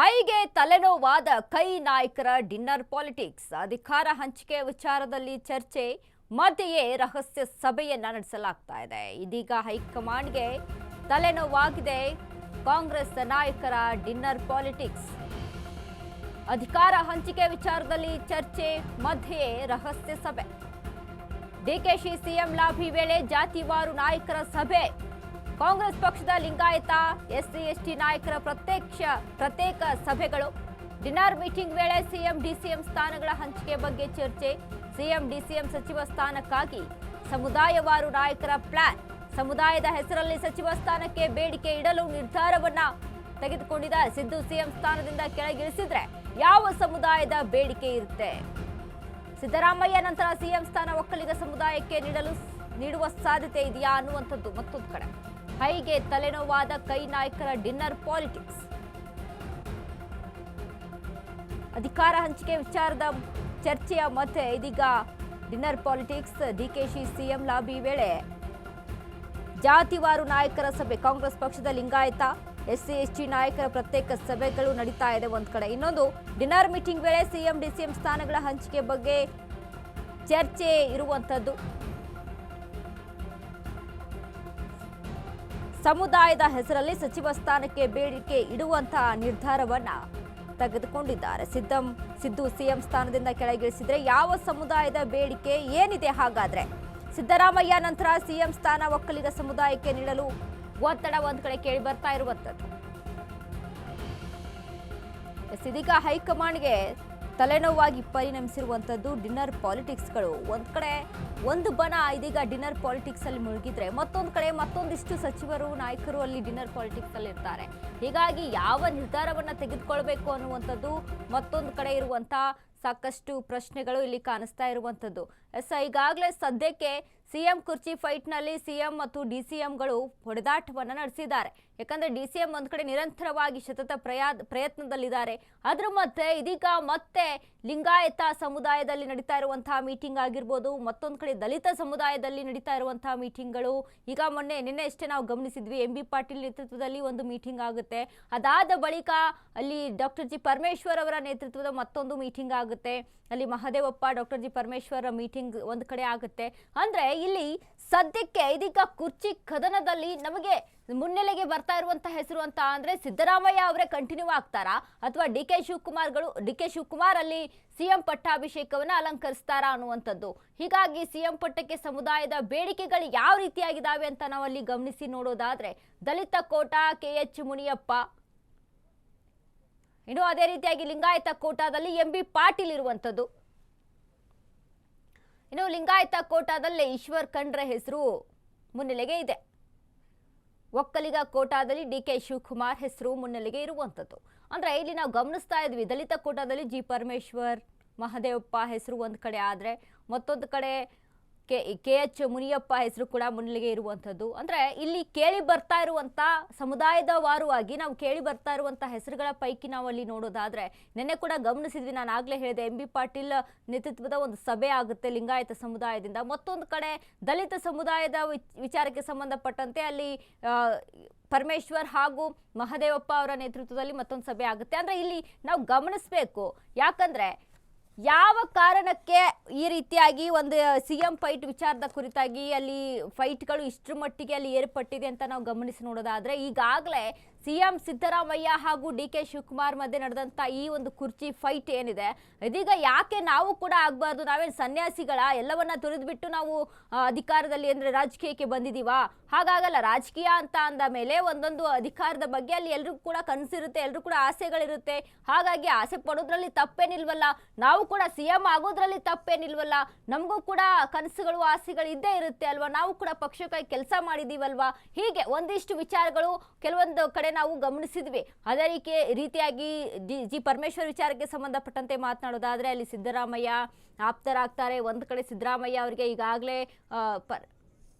ಹೈಗೆ ತಲೆನೋವಾದ ಕೈ ನಾಯಕರ dinner politics. ಅಧಿಕಾರ ಹಂಚಿಕೆ ವಿಚಾರದಲ್ಲಿ ಚರ್ಚೆ ಮಧ್ಯೆಯೇ ರಹಸ್ಯ ಸಭೆಯನ್ನ ನಡೆಸಲಾಗ್ತಾ ಇದೆ. ಇದೀಗ ಹೈಕಮಾಂಡ್ಗೆ ತಲೆನೋವಾಗಿದೆ ಕಾಂಗ್ರೆಸ್ ನಾಯಕರ ಡಿನ್ನರ್ ಪಾಲಿಟಿಕ್ಸ್. ಅಧಿಕಾರ ಹಂಚಿಕೆ ವಿಚಾರದಲ್ಲಿ ಚರ್ಚೆ ಮಧ್ಯೆಯೇ ರಹಸ್ಯ ಸಭೆ. ಡಿಕೆಶಿ ಸಿಎಂ ಲಾಭಿ ವೇಳೆ ಜಾತಿವಾರು ನಾಯಕರ ಸಭೆ. ಕಾಂಗ್ರೆಸ್ ಪಕ್ಷದ ಲಿಂಗಾಯತ ಎಸ್ಸಿ ಎಸ್ಟಿ ನಾಯಕರ ಪ್ರತ್ಯೇಕ ಸಭೆಗಳು. ಡಿನ್ನರ್ ಮೀಟಿಂಗ್ ವೇಳೆ ಸಿಎಂ ಡಿಸಿಎಂ ಸ್ಥಾನಗಳ ಹಂಚಿಕೆ ಬಗ್ಗೆ ಚರ್ಚೆ. ಸಿಎಂ ಡಿಸಿಎಂ ಸಚಿವ ಸ್ಥಾನಕ್ಕಾಗಿ ಸಮುದಾಯವಾರು ನಾಯಕರ ಪ್ಲಾನ್. ಸಮುದಾಯದ ಹೆಸರಲ್ಲಿ ಸಚಿವ ಸ್ಥಾನಕ್ಕೆ ಬೇಡಿಕೆ ಇಡಲು ನಿರ್ಧಾರವನ್ನ ತೆಗೆದುಕೊಂಡಿದ್ದಾರೆ. ಸಿದ್ದು ಸಿಎಂ ಸ್ಥಾನದಿಂದ ಕೆಳಗಿಳಿಸಿದ್ರೆ ಯಾವ ಸಮುದಾಯದ ಬೇಡಿಕೆ ಇರುತ್ತೆ? ಸಿದ್ದರಾಮಯ್ಯ ನಂತರ ಸಿಎಂ ಸ್ಥಾನ ಒಕ್ಕಲಿಗ ಸಮುದಾಯಕ್ಕೆ ನೀಡುವ ಸಾಧ್ಯತೆ ಇದೆಯಾ ಅನ್ನುವಂಥದ್ದು ಮತ್ತೊಂದು ಕಡೆ. ಹೈಗೆ ತಲೆನೋವಾದ ಕೈ ನಾಯಕರ ಡಿನ್ನರ್ ಪಾಲಿಟಿಕ್ಸ್. ಅಧಿಕಾರ ಹಂಚಿಕೆ ವಿಚಾರದ ಚರ್ಚೆಯ ಮಧ್ಯೆ ಇದೀಗ dinner politics. DKShi CM lobby ವೇಳೆ ಜಾತಿವಾರು ನಾಯಕರ ಸಭೆ. ಕಾಂಗ್ರೆಸ್ ಪಕ್ಷದ ಲಿಂಗಾಯತ ಎಸ್ಸಿ ಎಸ್ಟಿ ನಾಯಕರ ಪ್ರತ್ಯೇಕ ಸಭೆಗಳು ನಡೀತಾ ಇದೆ ಒಂದ್ ಕಡೆ. ಇನ್ನೊಂದು ಡಿನ್ನರ್ ಮೀಟಿಂಗ್ ವೇಳೆ ಸಿಎಂ ಡಿಸಿಎಂ ಸ್ಥಾನಗಳ ಹಂಚಿಕೆ ಬಗ್ಗೆ ಚರ್ಚೆ ಇರುವಂತದ್ದು. ಸಮುದಾಯದ ಹೆಸರಲ್ಲಿ ಸಚಿವ ಸ್ಥಾನಕ್ಕೆ ಬೇಡಿಕೆ ಇಡುವಂತಹ ನಿರ್ಧಾರವನ್ನ ತೆಗೆದುಕೊಂಡಿದ್ದಾರೆ. ಸಿದ್ದು ಸಿಎಂ ಸ್ಥಾನದಿಂದ ಕೆಳಗಿಳಿಸಿದ್ರೆ ಯಾವ ಸಮುದಾಯದ ಬೇಡಿಕೆ ಏನಿದೆ? ಹಾಗಾದ್ರೆ ಸಿದ್ದರಾಮಯ್ಯ ನಂತರ ಸಿಎಂ ಸ್ಥಾನ ಒಕ್ಕಲಿಗ ಸಮುದಾಯಕ್ಕೆ ನೀಡಲು ಒತ್ತಡ ಒಂದ್ ಕಡೆ ಕೇಳಿ ಬರ್ತಾ ಇರುವಂತದ್ದು. ಇದೀಗ ಹೈಕಮಾಂಡ್ಗೆ ತಲೆನೋವಾಗಿ ಪರಿಣಮಿಸಿರುವಂತದ್ದು ಡಿನ್ನರ್ ಪಾಲಿಟಿಕ್ಸ್ಗಳು. ಒಂದ್ ಕಡೆ ಒಂದು ಬಣ ಇದೀಗ ಡಿನ್ನರ್ ಪಾಲಿಟಿಕ್ಸ್ ಅಲ್ಲಿ ಮುಳುಗಿದ್ರೆ, ಮತ್ತೊಂದು ಕಡೆ ಮತ್ತೊಂದಿಷ್ಟು ಸಚಿವರು ನಾಯಕರು ಅಲ್ಲಿ ಡಿನ್ನರ್ ಪಾಲಿಟಿಕ್ಸ್ ಅಲ್ಲಿ ಇರ್ತಾರೆ. ಹೀಗಾಗಿ ಯಾವ ನಿರ್ಧಾರವನ್ನ ತೆಗೆದುಕೊಳ್ಬೇಕು ಅನ್ನುವಂಥದ್ದು ಮತ್ತೊಂದು ಕಡೆ ಇರುವಂತ ಸಾಕಷ್ಟು ಪ್ರಶ್ನೆಗಳು ಇಲ್ಲಿ ಕಾಣಿಸ್ತಾ ಇರುವಂತದ್ದು. ಈಗಾಗಲೇ ಸದ್ಯಕ್ಕೆ ಸಿಎಂ ಕುರ್ಚಿ ಫೈಟ್ ನಲ್ಲಿ ಸಿಎಂ ಮತ್ತು ಡಿಸಿಎಂಗಳು ಹೊಡೆದಾಟವನ್ನ ನಡೆಸಿದ್ದಾರೆ. ಯಾಕಂದ್ರೆ ಡಿಸಿಎಂ ಒಂದ್ ಕಡೆ ನಿರಂತರವಾಗಿ ಸತತ ಪ್ರಯತ್ನದಲ್ಲಿದ್ದಾರೆ. ಅದ್ರ ಮಧ್ಯೆ ಇದೀಗ ಮತ್ತೆ ಲಿಂಗಾಯತ ಸಮುದಾಯದಲ್ಲಿ ನಡೀತಾ ಇರುವಂತಹ ಮೀಟಿಂಗ್ ಆಗಿರ್ಬೋದು, ಮತ್ತೊಂದ್ ಕಡೆ ದಲಿತ ಸಮುದಾಯದಲ್ಲಿ ನಡೀತಾ ಇರುವಂತಹ ಮೀಟಿಂಗ್ಗಳು. ಈಗ ನಿನ್ನೆ ಅಷ್ಟೇ ನಾವು ಗಮನಿಸಿದ್ವಿ, MB ಪಾಟೀಲ್ ನೇತೃತ್ವದಲ್ಲಿ ಒಂದು ಮೀಟಿಂಗ್ ಆಗುತ್ತೆ. ಅದಾದ ಬಳಿಕ ಅಲ್ಲಿ ಡಾಕ್ಟರ್ ಜಿ ಪರಮೇಶ್ವರ್ ಅವರ ನೇತೃತ್ವದ ಮತ್ತೊಂದು ಮೀಟಿಂಗ್ ಆಗುತ್ತೆ. ಅಲ್ಲಿ Mahadevappa doctor G Parameshwar meeting ಒಂದ್ ಕಡೆ ಆಗುತ್ತೆ. ಅಂದ್ರೆ ಇಲ್ಲಿ ಸದ್ಯಕ್ಕೆ ಇದೀಗ ಕುರ್ಚಿ ಕದನದಲ್ಲಿ ನಮಗೆ ಮುನ್ನೆಲೆಗೆ ಬರ್ತಾ ಇರುವಂತಹ ಹೆಸರು ಅಂತ ಅಂದ್ರೆ ಸಿದ್ದರಾಮಯ್ಯ ಅವರೇ ಕಂಟಿನ್ಯೂ ಆಗ್ತಾರಾ, ಅಥವಾ ಡಿ ಕೆ ಶಿವಕುಮಾರ್ ಅಲ್ಲಿ ಸಿಎಂ ಪಟ್ಟಾಭಿಷೇಕವನ್ನ ಅಲಂಕರಿಸ್ತಾರಾ ಅನ್ನುವಂಥದ್ದು. ಹೀಗಾಗಿ ಸಿಎಂ ಪಟ್ಟಕ್ಕೆ ಸಮುದಾಯದ ಬೇಡಿಕೆಗಳು ಯಾವ ರೀತಿಯಾಗಿದ್ದಾವೆ ಅಂತ ನಾವು ಅಲ್ಲಿ ಗಮನಿಸಿ ನೋಡೋದಾದ್ರೆ, ದಲಿತ ಕೋಟಾ KH ಮುನಿಯಪ್ಪ, ಇನ್ನು ಅದೇ ರೀತಿಯಾಗಿ ಲಿಂಗಾಯತ ಕೋಟಾದಲ್ಲಿ MB ಪಾಟೀಲ್ ಇರುವಂಥದ್ದು. ಇನ್ನು ಲಿಂಗಾಯತ ಕೋಟಾದಲ್ಲಿ ಈಶ್ವರ್ ಖಂಡ್ರೆ ಹೆಸರು ಮುನ್ನೆಲೆಗೆ ಇದೆ. ಒಕ್ಕಲಿಗ ಕೋಟಾದಲ್ಲಿ DK ಶಿವಕುಮಾರ್ ಹೆಸರು ಮುನ್ನೆಲೆಗೆ ಇರುವಂಥದ್ದು. ಅಂದ್ರೆ ಇಲ್ಲಿ ನಾವು ಗಮನಿಸ್ತಾ ಇದ್ವಿ, ದಲಿತ ಕೋಟಾದಲ್ಲಿ ಜಿ ಪರಮೇಶ್ವರ್ ಮಹದೇವಪ್ಪ ಹೆಸರು ಒಂದ್ ಕಡೆ ಆದ್ರೆ, ಮತ್ತೊಂದು ಕಡೆ KH ಮುನಿಯಪ್ಪ ಹೆಸರು ಕೂಡ ಮುನ್ನೆಲೆಗೆ ಇರುವಂಥದ್ದು. ಅಂದ್ರೆ ಇಲ್ಲಿ ಕೇಳಿ ಬರ್ತಾ ಇರುವಂತ ಸಮುದಾಯದ ವಾರವಾಗಿ ನಾವು ಕೇಳಿ ಬರ್ತಾ ಇರುವಂತ ಹೆಸರುಗಳ ಪೈಕಿ ನಾವು ಅಲ್ಲಿ ನೋಡೋದಾದ್ರೆ, ನಿನ್ನೆ ಕೂಡ ಗಮನಿಸಿದ್ವಿ, ನಾನು ಆಗ್ಲೇ ಹೇಳಿದೆ, MB ಪಾಟೀಲ್ ನೇತೃತ್ವದ ಒಂದು ಸಭೆ ಆಗುತ್ತೆ ಲಿಂಗಾಯತ ಸಮುದಾಯದಿಂದ. ಮತ್ತೊಂದು ಕಡೆ ದಲಿತ ಸಮುದಾಯದ ವಿಚಾರಕ್ಕೆ ಸಂಬಂಧಪಟ್ಟಂತೆ ಅಲ್ಲಿ ಪರಮೇಶ್ವರ್ ಹಾಗೂ ಮಹದೇವಪ್ಪ ಅವರ ನೇತೃತ್ವದಲ್ಲಿ ಮತ್ತೊಂದು ಸಭೆ ಆಗುತ್ತೆ. ಅಂದ್ರೆ ಇಲ್ಲಿ ನಾವು ಗಮನಿಸಬೇಕು, ಯಾಕಂದ್ರೆ ಯಾವ ಕಾರಣಕ್ಕೆ ಈ ರೀತಿಯಾಗಿ ಒಂದು ಸಿಎಂ ಫೈಟ್ ವಿಚಾರದ ಕುರಿತಾಗಿ ಅಲ್ಲಿ ಫೈಟ್ಗಳು ಇಷ್ಟರ ಮಟ್ಟಿಗೆ ಅಲ್ಲಿ ಏರ್ಪಟ್ಟಿದೆ ಅಂತ ನಾವು ಗಮನಿಸಿ ನೋಡೋದಾದ್ರೆ, ಈಗಾಗಲೇ ಸಿಎಂ ಸಿದ್ದರಾಮಯ್ಯ ಹಾಗೂ DK ಶಿವಕುಮಾರ್ ಮಧ್ಯೆ ನಡೆದಂತ ಈ ಒಂದು ಕುರ್ಚಿ ಫೈಟ್ ಏನಿದೆ, ಇದೀಗ ಯಾಕೆ ನಾವು ಕೂಡ ಆಗ್ಬಾರ್ದು, ನಾವೇನು ಸನ್ಯಾಸಿಗಳ ಎಲ್ಲವನ್ನ ತುರಿದ್ಬಿಟ್ಟು ನಾವು ಅಧಿಕಾರದಲ್ಲಿ ಅಂದ್ರೆ ರಾಜಕೀಯಕ್ಕೆ ಬಂದಿದೀವಾ? ಹಾಗಾಗಲ್ಲ. ರಾಜಕೀಯ ಅಂತ ಅಂದ ಮೇಲೆ ಒಂದೊಂದು ಅಧಿಕಾರದ ಬಗ್ಗೆ ಅಲ್ಲಿ ಎಲ್ರಿಗೂ ಕೂಡ ಕನಸಿರುತ್ತೆ, ಎಲ್ರಿಗೂ ಕೂಡ ಆಸೆಗಳಿರುತ್ತೆ. ಹಾಗಾಗಿ ಆಸೆ ಪಡೋದ್ರಲ್ಲಿ ತಪ್ಪೇನಿಲ್ವಲ್ಲ, ನಾವು ಕೂಡ ಸಿಎಂ ಆಗೋದ್ರಲ್ಲಿ ತಪ್ಪೇನಿಲ್ವಲ್ಲ, ನಮಗೂ ಕೂಡ ಕನಸುಗಳು ಆಸೆಗಳು ಇದ್ದೇ ಇರುತ್ತೆ ಅಲ್ವಾ, ನಾವು ಕೂಡ ಪಕ್ಷಕ್ಕಾಗಿ ಕೆಲಸ ಮಾಡಿದೀವಲ್ವಾ. ಹೀಗೆ ಒಂದಿಷ್ಟು ವಿಚಾರಗಳು ಕೆಲವೊಂದು ಕಡೆ ನಾವು ಗಮನಿಸಿದ್ವಿ. ಅದೇ ರೀತಿಯಾಗಿ ಜಿ ಪರಮೇಶ್ವರ್ ವಿಚಾರಕ್ಕೆ ಸಂಬಂಧಪಟ್ಟಂತೆ ಮಾತನಾಡೋದಾದ್ರೆ, ಅಲ್ಲಿ ಸಿದ್ದರಾಮಯ್ಯ ಆಪ್ತರಾಗ್ತಾರೆ. ಒಂದ್ ಕಡೆ ಸಿದ್ದರಾಮಯ್ಯ ಅವರಿಗೆ ಈಗಾಗಲೇ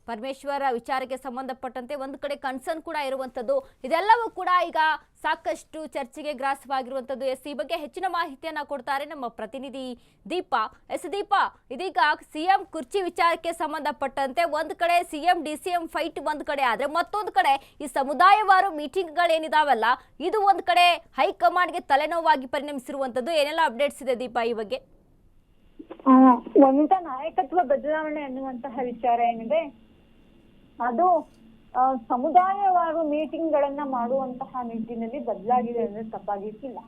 ಪರಮೇಶ್ವರ ವಿಚಾರಕ್ಕೆ ಸಂಬಂಧಪಟ್ಟಂತೆ ಒಂದು ಕಡೆ ಕನ್ಸರ್ನ್ ಕೂಡ ಇರುವಂಥದ್ದು, ಇದೆಲ್ಲವೂ ಕೂಡ ಈಗ ಸಾಕಷ್ಟು ಚರ್ಚೆಗೆ ಗ್ರಾಸವಾಗಿರುವಂಥದ್ದು. ಈ ಬಗ್ಗೆ ಹೆಚ್ಚಿನ ಮಾಹಿತಿಯನ್ನ ಕೊಡ್ತಾರೆ ನಮ್ಮ ಪ್ರತಿನಿಧಿ ದೀಪಾ. ದೀಪಾ, ಇದೀಗ ಸಿಎಂ ಕುರ್ಚಿ ವಿಚಾರಕ್ಕೆ ಸಂಬಂಧಪಟ್ಟಂತೆ ಒಂದು ಕಡೆ ಸಿಎಂ ಡಿಸಿಎಂ ಫೈಟ್ ಒಂದು ಕಡೆ ಆದ್ರೆ, ಮತ್ತೊಂದು ಕಡೆ ಈ ಸಮುದಾಯವಾರು ಮೀಟಿಂಗ್ಗಳೇನಿದಾವಲ್ಲ, ಇದು ಒಂದು ಕಡೆ ಹೈಕಮಾಂಡ್ಗೆ ತಲೆನೋವಾಗಿ ಪರಿಣಮಿಸಿರುವಂಥದ್ದು. ಏನೆಲ್ಲ ಅಪ್ಡೇಟ್ಸ್ ಇದೆ ದೀಪಾ ಈ ಬಗ್ಗೆ? ಒಂದ ನಾಯಕತ್ವ ಬದಲಾವಣೆ ಅನ್ನುವಂತಹ ವಿಚಾರ ಏನಿದೆ ಅದು ಸಮುದಾಯವಾರು ಮೀಟಿಂಗ್ ಗಳನ್ನ ಮಾಡುವಂತಹ ನಿಟ್ಟಿನಲ್ಲಿ ಬದಲಾಗಿದೆ ಅಂದ್ರೆ ತಪ್ಪಾಗಿರ್ಲಿಲ್ಲ.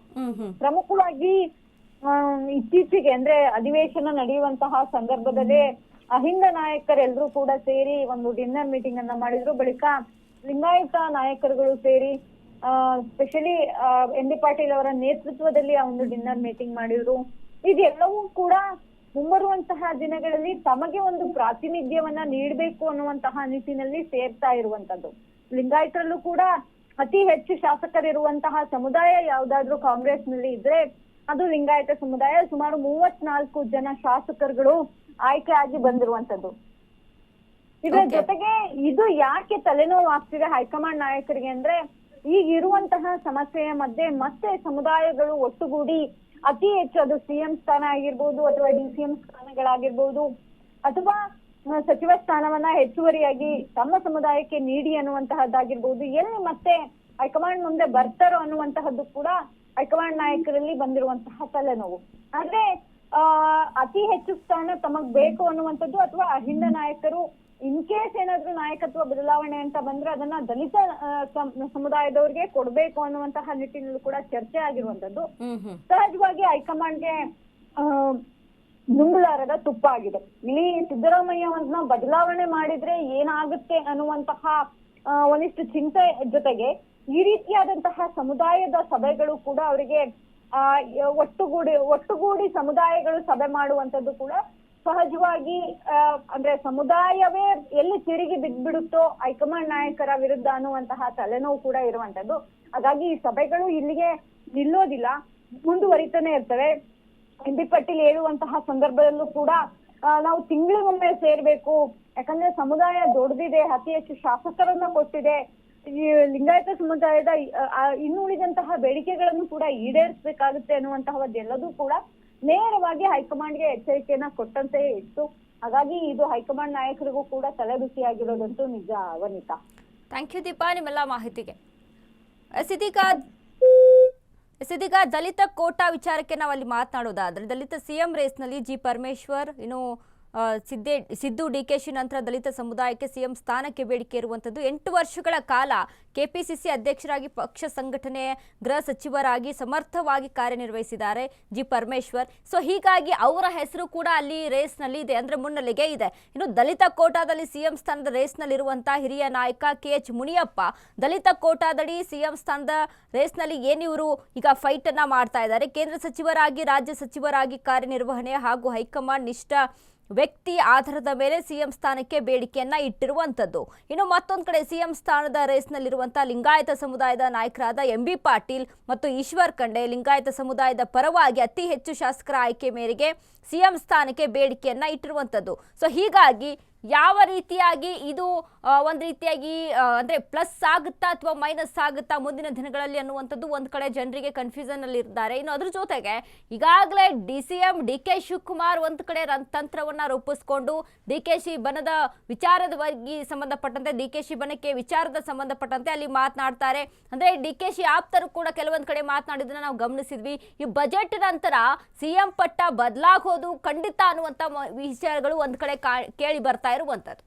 ಪ್ರಮುಖವಾಗಿ ಇತ್ತೀಚೆಗೆ ಅಂದ್ರೆ ಅಧಿವೇಶನ ನಡೆಯುವಂತಹ ಸಂದರ್ಭದಲ್ಲಿ ಅಹಿಂದ ನಾಯಕರೆಲ್ಲರೂ ಕೂಡ ಸೇರಿ ಒಂದು ಡಿನ್ನರ್ ಮೀಟಿಂಗ್ ಅನ್ನ ಮಾಡಿದ್ರು. ಬಳಿಕ ಲಿಂಗಾಯತ ನಾಯಕರುಗಳು ಸೇರಿ ಸ್ಪೆಷಲಿ ಎನ್ ಡಿ ಪಾಟೀಲ್ ಅವರ ನೇತೃತ್ವದಲ್ಲಿ ಆ ಒಂದು ಡಿನ್ನರ್ ಮೀಟಿಂಗ್ ಮಾಡಿದ್ರು. ಇದೆಲ್ಲವೂ ಕೂಡ ಮುಂಬರುವಂತಹ ದಿನಗಳಲ್ಲಿ ತಮಗೆ ಒಂದು ಪ್ರಾತಿನಿಧ್ಯವನ್ನ ನೀಡಬೇಕು ಅನ್ನುವಂತಹ ನಿಟ್ಟಿನಲ್ಲಿ ಸೇರ್ತಾ ಇರುವಂತದ್ದು. ಲಿಂಗಾಯತರಲ್ಲೂ ಕೂಡ ಅತಿ ಹೆಚ್ಚು ಶಾಸಕರಿರುವಂತಹ ಸಮುದಾಯ ಯಾವ್ದಾದ್ರು ಕಾಂಗ್ರೆಸ್ ನಲ್ಲಿ ಇದ್ರೆ ಅದು ಲಿಂಗಾಯತ ಸಮುದಾಯ. ಸುಮಾರು 34 ಜನ ಶಾಸಕರುಗಳು ಆಯ್ಕೆ ಆಗಿ ಬಂದಿರುವಂತದ್ದು. ಇದರ ಜೊತೆಗೆ ಇದು ಯಾಕೆ ತಲೆನೋವು ಆಗ್ತಿದೆ ಹೈಕಮಾಂಡ್ ನಾಯಕರಿಗೆ ಅಂದ್ರೆ, ಈಗ ಇರುವಂತಹ ಸಮಸ್ಯೆಯ ಮಧ್ಯೆ ಮತ್ತೆ ಸಮುದಾಯಗಳು ಒಟ್ಟುಗೂಡಿ ಅತಿ ಹೆಚ್ಚು ಅದು ಸಿಎಂ ಸ್ಥಾನ ಆಗಿರ್ಬೋದು ಅಥವಾ ಡಿಸಿಎಂ ಸ್ಥಾನಗಳಾಗಿರ್ಬೋದು ಅಥವಾ ಸಚಿವ ಸ್ಥಾನವನ್ನ ಹೆಚ್ಚುವರಿಯಾಗಿ ತಮ್ಮ ಸಮುದಾಯಕ್ಕೆ ನೀಡಿ ಅನ್ನುವಂತಹದ್ದಾಗಿರ್ಬೋದು, ಎಲ್ಲಿ ಮತ್ತೆ ಹೈಕಮಾಂಡ್ ಮುಂದೆ ಬರ್ತಾರೋ ಅನ್ನುವಂತಹದ್ದು ಕೂಡ ಹೈಕಮಾಂಡ್ ನಾಯಕರಲ್ಲಿ ಬಂದಿರುವಂತಹ ತಲೆನೋವು. ಆದ್ರೆ ಅತಿ ಹೆಚ್ಚು ಸ್ಥಾನ ತಮಗ್ ಬೇಕು ಅನ್ನುವಂಥದ್ದು ಅಥವಾ ಅಹಿಂದ ನಾಯಕರು ಇನ್ ಕೇಸ್ ಏನಾದ್ರೂ ನಾಯಕತ್ವ ಬದಲಾವಣೆ ಅಂತ ಬಂದ್ರೆ ಅದನ್ನ ದಲಿತ ಸಮುದಾಯದವ್ರಿಗೆ ಕೊಡ್ಬೇಕು ಅನ್ನುವಂತಹ ನಿಟ್ಟಿನಲ್ಲೂ ಕೂಡ ಚರ್ಚೆ ಆಗಿರುವಂತದ್ದು ಸಹಜವಾಗಿ ಹೈಕಮಾಂಡ್ಗೆ ನುಂಗಲಾರದ ತುಪ್ಪ ಆಗಿದೆ. ಇಲ್ಲಿ ಸಿದ್ದರಾಮಯ್ಯವನ್ನ ಬದಲಾವಣೆ ಮಾಡಿದ್ರೆ ಏನಾಗುತ್ತೆ ಅನ್ನುವಂತಹ ಒಂದಿಷ್ಟು ಚಿಂತೆ ಜೊತೆಗೆ ಈ ರೀತಿಯಾದಂತಹ ಸಮುದಾಯದ ಸಭೆಗಳು ಕೂಡ ಅವರಿಗೆ ಒಟ್ಟುಗೂಡಿ ಸಮುದಾಯಗಳು ಸಭೆ ಮಾಡುವಂತದ್ದು ಕೂಡ ಸಹಜವಾಗಿ ಅಂದ್ರೆ ಸಮುದಾಯವೇ ಎಲ್ಲಿ ತಿರುಗಿ ಬಿದ್ಬಿಡುತ್ತೋ ಹೈಕಮಾಂಡ್ ನಾಯಕರ ವಿರುದ್ಧ ಅನ್ನುವಂತಹ ತಲೆನೋವು ಕೂಡ ಇರುವಂತದ್ದು. ಹಾಗಾಗಿ ಈ ಸಭೆಗಳು ಇಲ್ಲಿಗೆ ನಿಲ್ಲೋದಿಲ್ಲ, ಮುಂದುವರಿತಾನೆ ಇರ್ತವೆ. ಎನ್ ಡಿ ಪಾಟೀಲ್ ಹೇಳುವಂತಹ ಸಂದರ್ಭದಲ್ಲೂ ಕೂಡ ನಾವು ತಿಂಗಳಿಗೊಮ್ಮೆ ಸೇರ್ಬೇಕು, ಯಾಕಂದ್ರೆ ಸಮುದಾಯ ದೊಡ್ಡದಿದೆ, ಅತಿ ಹೆಚ್ಚು ಶಾಸಕರನ್ನ ಕೊಟ್ಟಿದೆ, ಈ ಲಿಂಗಾಯತ ಸಮುದಾಯದ ಇನ್ನು ಉಳಿದಂತಹ ಬೇಡಿಕೆಗಳನ್ನು ಕೂಡ ಈಡೇರಿಸಬೇಕಾಗುತ್ತೆ ಅನ್ನುವಂತಹದ್ದೆಲ್ಲದೂ ಕೂಡ ನೇರವಾಗಿ ಹೈಕಮಾಂಡ್ಗೆ ಎಚ್ಚರಿಕೆಯನ್ನ ಕೊಟ್ಟಂತೆ ಇತ್ತು. ಹಾಗಾಗಿ ಇದು ಹೈಕಮಾಂಡ್ ನಾಯಕರಿಗೂ ಕೂಡ ತಲೆಬಿಸಿಯಾಗಿರೋದಂತೂ ನಿಜ. ವನಿತಾ, ಥ್ಯಾಂಕ್ ಯು ದೀಪಾ ನಿಮ್ಮೆಲ್ಲ ಮಾಹಿತಿಗೆ. ಇದೀಗ ದಲಿತ ಕೋಟಾ ವಿಚಾರಕ್ಕೆ ನಾವು ಅಲ್ಲಿ ಮಾತನಾಡೋದಾದ್ರೆ, ದಲಿತ ಸಿಎಂ ರೇಸ್ನಲ್ಲಿ ಜಿ ಪರಮೇಶ್ವರ್ ಇನ್ನು ಸಿದ್ದು ಡಿಕೆಶಿ ನಂತರ ದಲಿತ ಸಮುದಾಯಕ್ಕೆ ಸಿಎಂ ಸ್ಥಾನಕ್ಕೆ ಬೇಡಿಕೆ ಇರುವಂಥದ್ದು. 8 ವರ್ಷಗಳ ಕಾಲ ಕೆಪಿಸಿಸಿ ಅಧ್ಯಕ್ಷರಾಗಿ ಪಕ್ಷ ಸಂಘಟನೆ ಗೃಹ ಸಚಿವರಾಗಿ ಸಮರ್ಥವಾಗಿ ಕಾರ್ಯನಿರ್ವಹಿಸಿದ್ದಾರೆ ಜಿ ಪರಮೇಶ್ವರ್. ಸೊ ಹೀಗಾಗಿ ಅವರ ಹೆಸರು ಕೂಡ ಅಲ್ಲಿ ರೇಸ್ನಲ್ಲಿ ಇದೆ, ಅಂದ್ರೆ ಮುನ್ನೆಲೆಗೆ ಇದೆ. ಇನ್ನು ದಲಿತ ಕೋಟಾದಲ್ಲಿ ಸಿಎಂ ಸ್ಥಾನದ ರೇಸ್ನಲ್ಲಿರುವಂತಹ ಹಿರಿಯ ನಾಯಕ KH ಮುನಿಯಪ್ಪ ದಲಿತ ಕೋಟಾದಡಿ ಸಿಎಂ ಸ್ಥಾನದ ರೇಸ್ನಲ್ಲಿ ಏನಿವರು ಈಗ ಫೈಟ್ ಅನ್ನ ಮಾಡ್ತಾ ಇದ್ದಾರೆ. ಕೇಂದ್ರ ಸಚಿವರಾಗಿ ರಾಜ್ಯ ಸಚಿವರಾಗಿ ಕಾರ್ಯನಿರ್ವಹಣೆ ಹಾಗೂ ಹೈಕಮಾಂಡ್ ನಿಷ್ಠ ವ್ಯಕ್ತಿ ಆಧಾರದ ಮೇಲೆ ಸಿಎಂ ಸ್ಥಾನಕ್ಕೆ ಬೇಡಿಕೆಯನ್ನ ಇಟ್ಟಿರುವಂತದ್ದು. ಇನ್ನು ಮತ್ತೊಂದು ಕಡೆ ಸಿಎಂ ಸ್ಥಾನದ ರೇಸ್ನಲ್ಲಿರುವಂತಹ ಲಿಂಗಾಯತ ಸಮುದಾಯದ ನಾಯಕರಾದ MB ಪಾಟೀಲ್ ಮತ್ತು ಈಶ್ವರ್ ಖಂಡ್ರೆ ಲಿಂಗಾಯತ ಸಮುದಾಯದ ಪರವಾಗಿ ಅತಿ ಹೆಚ್ಚು ಶಾಸಕರ ಆಯ್ಕೆ ಮೇರೆಗೆ ಸಿಎಂ ಸ್ಥಾನಕ್ಕೆ ಬೇಡಿಕೆಯನ್ನ ಇಟ್ಟಿರುವಂತದ್ದು. ಸೊ ಹೀಗಾಗಿ ಯಾವ ರೀತಿಯಾಗಿ ಇದು ಒಂದು ರೀತಿಯಾಗಿ ಅಂದ್ರೆ ಪ್ಲಸ್ ಆಗುತ್ತಾ ಅಥವಾ ಮೈನಸ್ ಆಗುತ್ತಾ ಮುಂದಿನ ದಿನಗಳಲ್ಲಿ ಅನ್ನುವಂಥದ್ದು ಒಂದು ಕಡೆ ಜನರಿಗೆ ಕನ್ಫ್ಯೂಷನ್ ಅಲ್ಲಿ ಇದ್ದಾರೆ. ಇನ್ನು ಅದ್ರ ಜೊತೆಗೆ ಈಗಾಗಲೇ DCM DK ಶಿವಕುಮಾರ್ ಒಂದು ಕಡೆ ತಂತ್ರವನ್ನ ರೂಪಿಸ್ಕೊಂಡು DKC ಬನದ ವಿಚಾರದವಾಗಿ ಸಂಬಂಧಪಟ್ಟಂತೆ DKC ಬನಕ್ಕೆ ವಿಚಾರದ ಸಂಬಂಧಪಟ್ಟಂತೆ ಅಲ್ಲಿ ಮಾತನಾಡ್ತಾರೆ. ಅಂದ್ರೆ DKC ಆಪ್ತರು ಕೂಡ ಕೆಲವೊಂದು ಕಡೆ ಮಾತನಾಡಿದ್ದನ್ನ ನಾವು ಗಮನಿಸಿದ್ವಿ. ಈ ಬಜೆಟ್ ನಂತರ ಸಿಎಂ ಪಟ್ಟ ಬದಲಾಗೋದು ಖಂಡಿತ ಅನ್ನುವಂಥ ವಿಚಾರಗಳು ಒಂದು ಕಡೆ ಕೇಳಿ ಬರ್ತಾ ಇರುವಂಥದ್ದು.